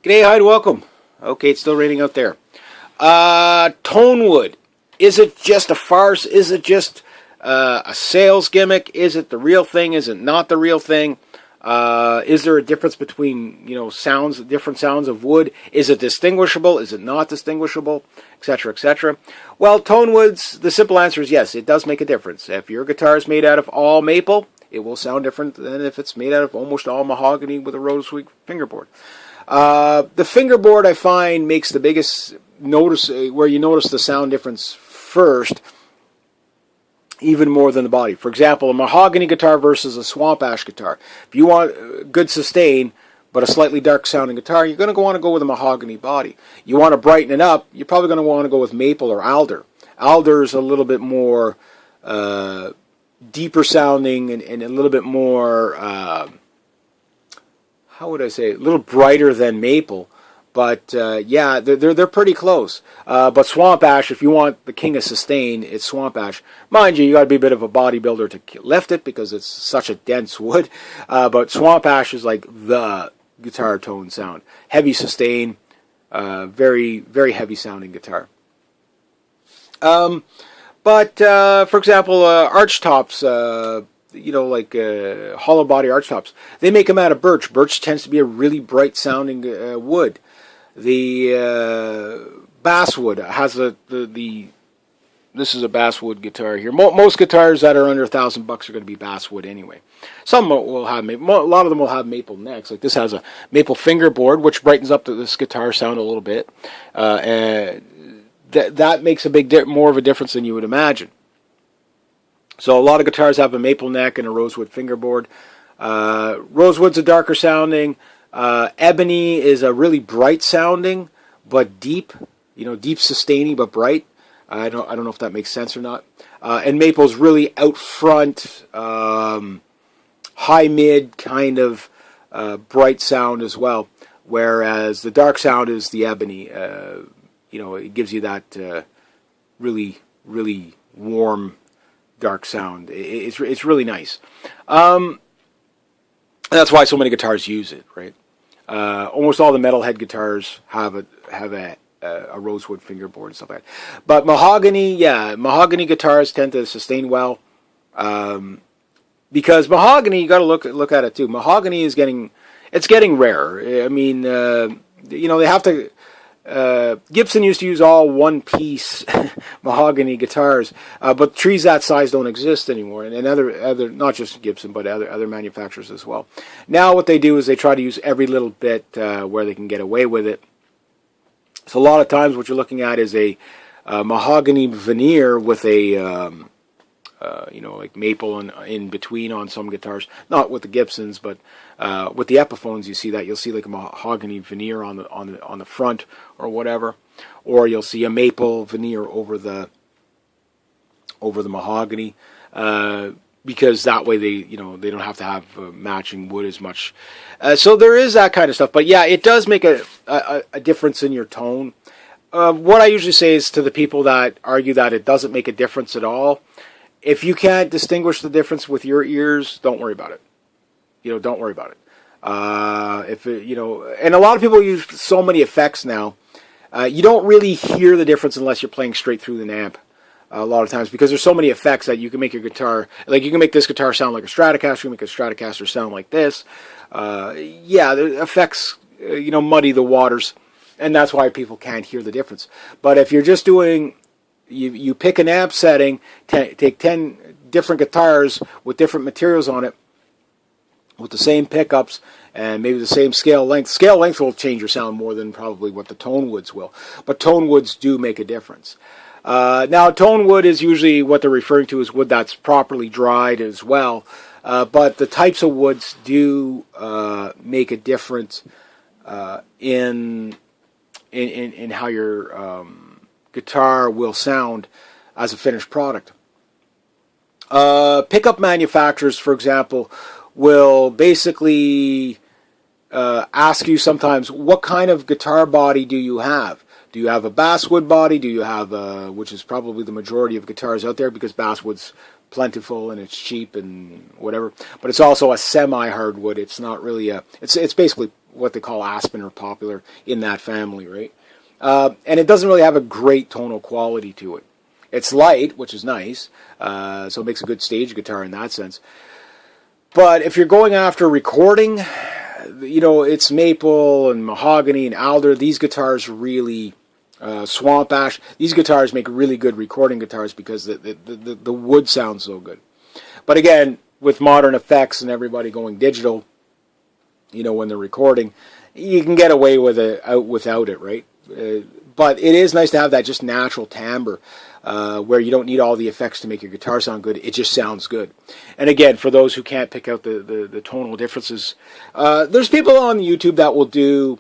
G'day, hi, and welcome. Okay, it's still raining out there. Tone wood. Is it just a farce? Is it just a sales gimmick? Is it the real thing? Is it not the real thing? Is there a difference between, sounds, different sounds of wood? Is it distinguishable? Is it not distinguishable? Etc., etc. Well, tone woods, the simple answer is yes, it does make a difference. If your guitar is made out of all maple, it will sound different than if it's made out of almost all mahogany with a rosewood fingerboard. The fingerboard, I find, makes the biggest notice, where you notice the sound difference first, even more than the body. For example, a mahogany guitar versus a swamp ash guitar. If you want good sustain, but a slightly dark sounding guitar, you're going to want to go with a mahogany body. You want to brighten it up, you're probably going to want to go with maple or alder. Alder is a little bit more deeper sounding and a little bit more... how would I say, a little brighter than maple, but yeah, they're pretty close. But swamp ash, if you want the king of sustain, it's swamp ash. Mind you, got to be a bit of a bodybuilder to lift it because it's such a dense wood. But swamp ash is like the guitar tone sound, heavy sustain, very very heavy sounding guitar. But for example, arch tops. Like hollow body arch tops. They make them out of birch. Birch tends to be a really bright sounding wood. The basswood has this is a basswood guitar here. Most guitars that are under $1,000 are going to be basswood anyway. Some will have maple. A lot of them will have maple necks. Like this has a maple fingerboard, which brightens up this guitar sound a little bit. And that makes a more of a difference than you would imagine. So a lot of guitars have a maple neck and a rosewood fingerboard. Rosewood's a darker sounding. Ebony is a really bright sounding, but deep. Deep sustaining, but bright. I don't know if that makes sense or not. And maple's really out front, high mid kind of bright sound as well. Whereas the dark sound is the ebony. It gives you that really, really warm, dark sound. It's really nice. That's why so many guitars use it, right? Almost all the metalhead guitars have a rosewood fingerboard and stuff like that. But mahogany guitars tend to sustain well, because mahogany, you got to look at it too. Mahogany is getting rarer. I mean, they have to. Gibson used to use all one-piece mahogany guitars, but trees that size don't exist anymore, and other not just Gibson, but other manufacturers as well. Now what they do is they try to use every little bit where they can get away with it. So a lot of times what you're looking at is a mahogany veneer with a like maple in between on some guitars. Not with the Gibsons, but with the Epiphones, you see that. You'll see like a mahogany veneer on the front or whatever, or you'll see a maple veneer over the mahogany, because that way they don't have to have matching wood as much. So there is that kind of stuff. But yeah, it does make a difference in your tone. What I usually say is to the people that argue that it doesn't make a difference at all, if you can't distinguish the difference with your ears, don't worry about it. Don't worry about it. And a lot of people use so many effects now. You don't really hear the difference unless you're playing straight through the amp. A lot of times, because there's so many effects that you can make your guitar, like you can make this guitar sound like a Stratocaster, you can make a Stratocaster sound like this. The effects, muddy the waters, and that's why people can't hear the difference. But if you're just doing, you pick an amp setting, take 10 different guitars with different materials on it, with the same pickups, and maybe the same scale length. Scale length will change your sound more than probably what the tone woods will. But tone woods do make a difference. Now, tone wood is usually what they're referring to as wood that's properly dried as well. But the types of woods do make a difference in how your guitar will sound as a finished product. Pickup manufacturers, for example, will basically ask you sometimes, what kind of guitar body do you have? Do you have a basswood body? Do you have which is probably the majority of guitars out there, because basswood's plentiful and it's cheap and whatever. But it's also a semi-hardwood. It's not really a... It's basically what they call aspen or poplar in that family, right? And it doesn't really have a great tonal quality to it. It's light, which is nice, so it makes a good stage guitar in that sense. But if you're going after recording, it's maple and mahogany and alder. These guitars really, swamp ash. These guitars make really good recording guitars because the wood sounds so good. But again, with modern effects and everybody going digital, when they're recording, you can get away with it without it, right? But it is nice to have that just natural timbre, where you don't need all the effects to make your guitar sound good. It just sounds good. And again, for those who can't pick out the tonal differences, there's people on YouTube that will do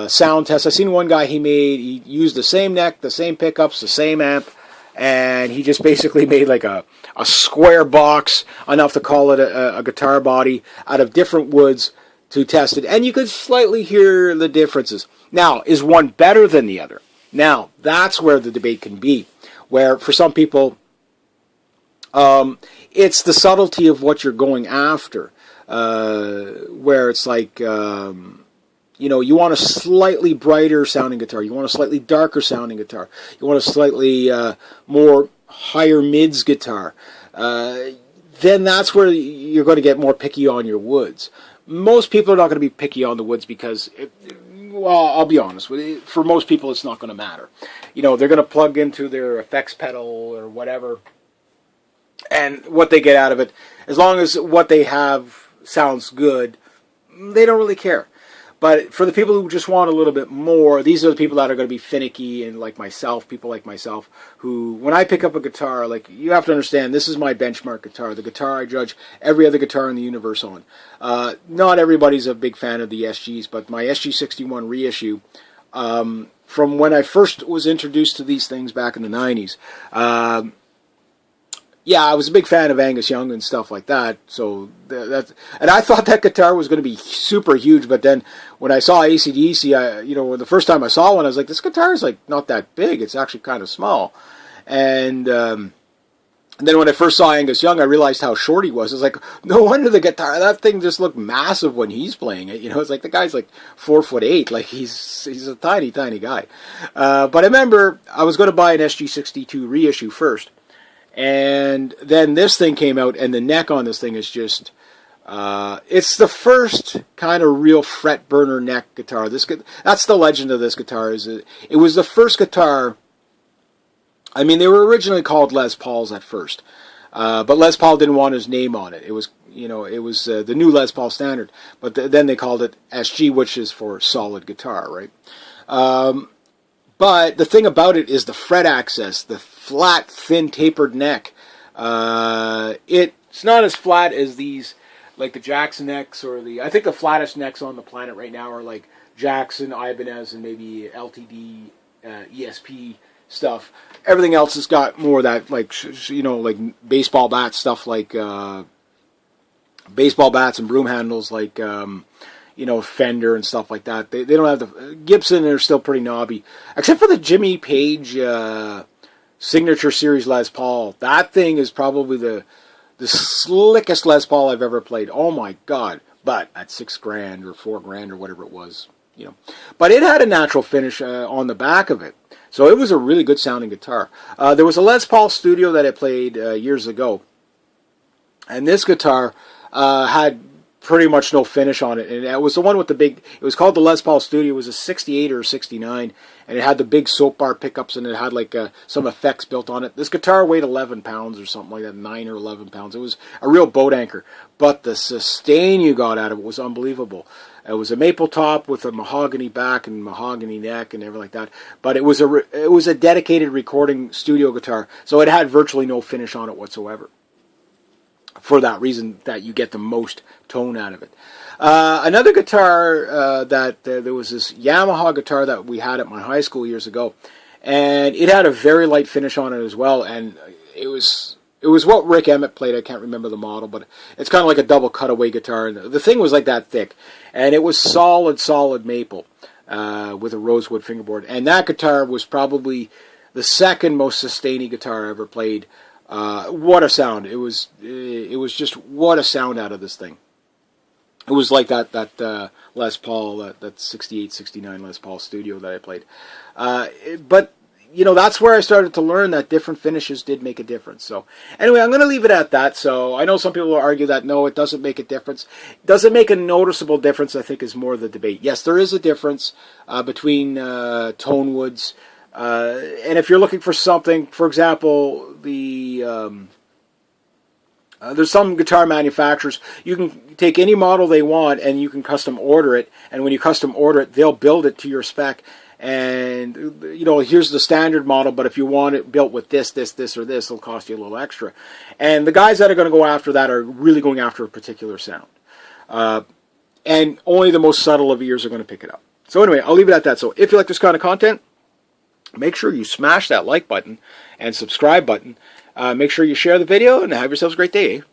sound tests. I seen one guy he used the same neck, the same pickups, the same amp, and he just basically made like a square box, enough to call it a guitar body, out of different woods to test it. And you could slightly hear the differences. Now, is one better than the other? Now, that's where the debate can be, where for some people, it's the subtlety of what you're going after, where it's like, you want a slightly brighter sounding guitar, you want a slightly darker sounding guitar, you want a slightly more higher mids guitar, then that's where you're going to get more picky on your woods. Most people are not going to be picky on the woods because, I'll be honest with you, for most people it's not going to matter. They're going to plug into their effects pedal or whatever, and what they get out of it, as long as what they have sounds good, they don't really care. But for the people who just want a little bit more, these are the people that are going to be finicky, and people like myself, who, when I pick up a guitar, you have to understand, this is my benchmark guitar, the guitar I judge every other guitar in the universe on. Not everybody's a big fan of the SGs, but my SG61 reissue, from when I first was introduced to these things back in the 90s, I was a big fan of Angus Young and stuff like that. So and I thought that guitar was going to be super huge. But then when I saw AC/DC, the first time I saw one, I was like, this guitar is not that big. It's actually kind of small. And then when I first saw Angus Young, I realized how short he was. It's like, no wonder the guitar, that thing just looked massive when he's playing it. It's like the guy's 4'8". He's a tiny, tiny guy. But I remember I was going to buy an SG62 reissue first. And then this thing came out, and the neck on this thing is just, it's the first kind of real fret burner neck guitar. That's the legend of this guitar. It was the first guitar. I mean, they were originally called Les Pauls at first, but Les Paul didn't want his name on it. It was, the new Les Paul standard, but then they called it SG, which is for solid guitar, right? But the thing about it is the fret access, the flat, thin, tapered neck. It's not as flat as these, like the Jackson necks, I think the flattest necks on the planet right now are like Jackson, Ibanez, and maybe LTD, ESP stuff. Everything else has got more of that, like baseball bat stuff, like baseball bats and broom handles, like Fender and stuff like that. They don't have the Gibson. They're still pretty knobby, except for the Jimmy Page Signature Series Les Paul. That thing is probably the slickest Les Paul I've ever played. Oh my God! But at $6,000 or $4,000 or whatever it was, But it had a natural finish on the back of it, so it was a really good sounding guitar. There was a Les Paul Studio that I played years ago, and this guitar had pretty much no finish on it, and it was the one with the big, it was called the Les Paul Studio. It was a 68 or a 69, and it had the big soap bar pickups, and it had some effects built on it. This guitar weighed 11 pounds or something like that, 9 or 11 pounds. It was a real boat anchor, but the sustain you got out of it was unbelievable. It was a maple top with a mahogany back and mahogany neck and everything like that, but it was a dedicated recording studio guitar, so it had virtually no finish on it whatsoever. For that reason, that you get the most tone out of it. Another guitar there was this Yamaha guitar that we had at my high school years ago, and it had a very light finish on it as well. And it was what Rick Emmett played. I can't remember the model, but it's kind of like a double cutaway guitar. And the thing was like that thick, and it was solid maple with a rosewood fingerboard. And that guitar was probably the second most sustaining guitar I ever played. What a sound. It was just what a sound out of this thing. It was like that Les Paul, that 68, 69 Les Paul Studio that I played. But, you know, that's where I started to learn that different finishes did make a difference. So, anyway, I'm going to leave it at that. So, I know some people will argue that, no, it doesn't make a difference. Does it make a noticeable difference, I think, is more the debate. Yes, there is a difference between tone woods. And if you're looking for something, for example, there's some guitar manufacturers, you can take any model they want and you can custom order it. And when you custom order it, they'll build it to your spec. And, you know, here's the standard model, but if you want it built with this, or this, it'll cost you a little extra. And the guys that are going to go after that are really going after a particular sound. And only the most subtle of ears are going to pick it up. So anyway, I'll leave it at that. So if you like this kind of content, make sure you smash that like button and subscribe button. Make sure you share the video and have yourselves a great day.